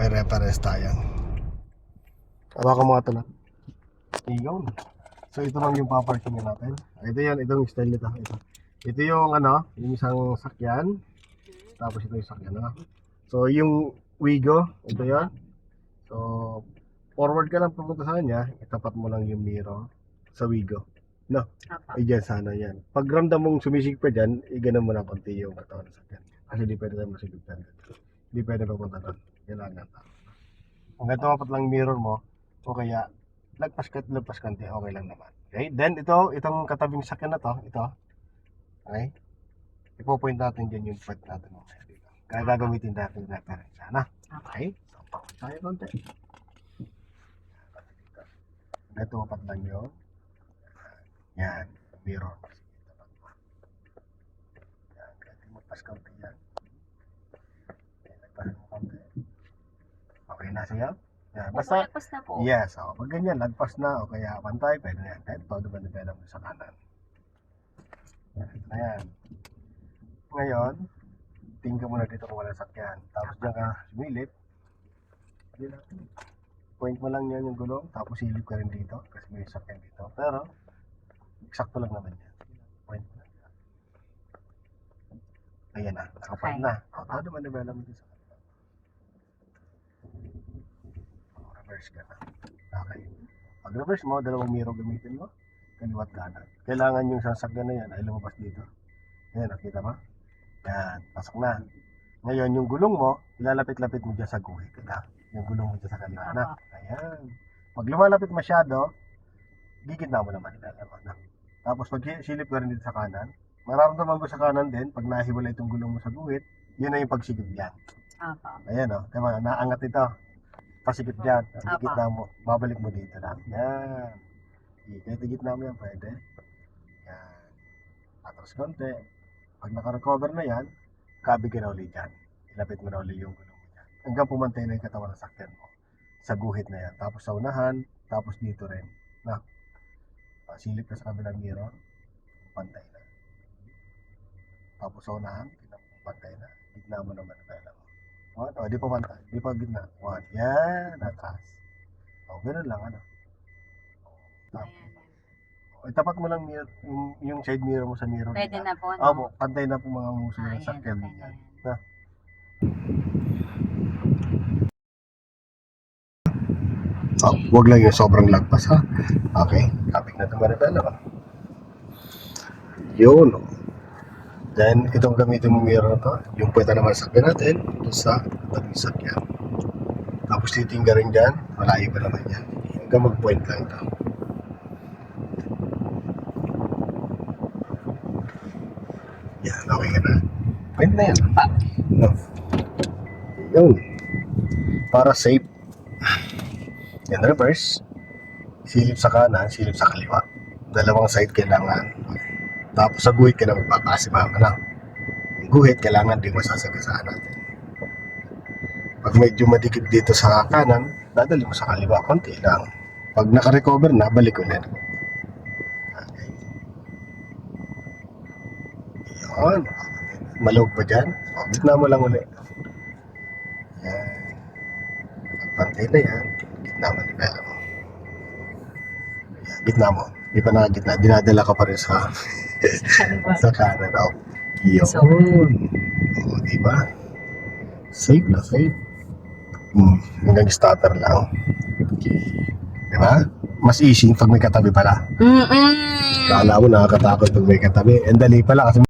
may reference tayo. Hawakan mo ito na. Iyon. So ito lang yung paparkingin natin. Ito yan, itong style nito. Ito yung ano, yung isang sakyan. Tapos ito yung sakyan na. So yung Wigo, ito yan. So forward ka lang pupunta sa kanya, itapat mo lang yung mirror sa Wigo. No? Ay dyan sana yan. Pag ramdam mong sumisig pa dyan, iganan mo na konti yung katawan ng sakyan. Kasi di pwede tayo masigig dyan. Di pwede papunta doon. Kailangan na. Kung ganito apat lang mirror mo, o kaya lagpas konti, okay lang naman. Okay? Then itong katabing sakyan na to, ito. Okay? Ipo-point natin dyan yung part natin mamaya dito. Kaya gagamitin natin reference. Na? Okay? So, pakot tayo konti. Ito apat lang yun. Yan, mirror. Yan, kaya magpas konti yan. Lagpas mo konti. Okay na siya? Yan, basta, lagpas na po. yes, o, pag ganyan, lagpas na, o kaya pantay, pwede na yan. Kahit todo ba na mo sa kanan. Yan, ito na yan. Ngayon, tingin ka muna dito kung walang sakyan. Tapos dyan ka sumilip. Point mo lang yan yung gulong, tapos silip ka rin dito, kasi may sakyan dito. Pero, eksakto lang naman yan. Point mo lang yan. Ayan na, nakapoint na. O, todo ba na mo dito sa kanan. Reverse ka na. Okay. Pag reverse mo, dalawang mirror gamitin mo. Kaliwat kanan. Kailangan yung sasakyan na yan ay lumabas dito. Ayan, nakita mo? Yan, pasok na. Ngayon, yung gulong mo, ilalapit-lapit mo dyan sa guhit. Yung gulong mo dyan sa kaliwa na. Ayan. Pag lumalapit masyado, gigitna mo naman. Tapos pag silip ka rin dito sa kanan, mararamdaman mo sa kanan din, pag nahiwala itong gulong mo sa guhit, yun na yung pagsigip dyan. Ayan o, diba, naangat ito. Pasigip dyan, ang gitna mo, babalik mo dito lang. Yan. Kahit gitna mo yan, pwede. Yan. Atras konti. Pag naka-recover na yan, kabi ka na ulit dyan. Ilapit mo na ulit yung gulong mo dyan. Hanggang pumantay na yung katawan ng sakyan mo. Sa guhit na yan. Tapos sa unahan, tapos dito rin. Na, silip ka sa kabilang mirror, pantay na. Tapos sa unahan, pantay na. Gitna mo naman na tayo. O, di pa pantay. Di pa gitna. One. Yan, atras. O, ganun lang, ano. Itapat mo lang mirror, yung side mirror mo sa mirror. Pwede na po, no? Opo, pantay na po mga muso ng sakyan niya. Na. Oh, wag lang yung sobrang lagpas, ha. Okay, kapit na naman na dalawa. Yun. Then, itong gamitin mo mirror na to, yung pwede naman sakyan natin, ito sa tabing sakyan. Tapos titingga rin dyan, malayo pa naman yan. Hanggang mag-point lang ito. Yan, okay ka na. Point na yan. No. Yun. Para safe. Yan, reverse. Silip sa kanan, silip sa kaliwa. Dalawang side kailangan. Tapos sa guhit ka na magpapasimahan lang. Yung guhit, kailangan di masasagasaan natin. Pag medyo madikit dito sa kanan, dadali mo sa kaliwa, konti lang. Pag naka-recover na, balik ulit. Okay. Yun. Malog pa dyan. O, gitna mo lang ulit. Yan. Pagpantay na yan, gitna mo ni Bella mo. Yan, gitna mo. Di pa nakagitna, dinadala ka pa rin sa sa kanan. O, yun. O, diba? Safe na safe. Hanggang starter lang. Diba? Mas easy pag may katabi pala. Kala mo nakakatakot pag may katabi. Ang dali pala kasi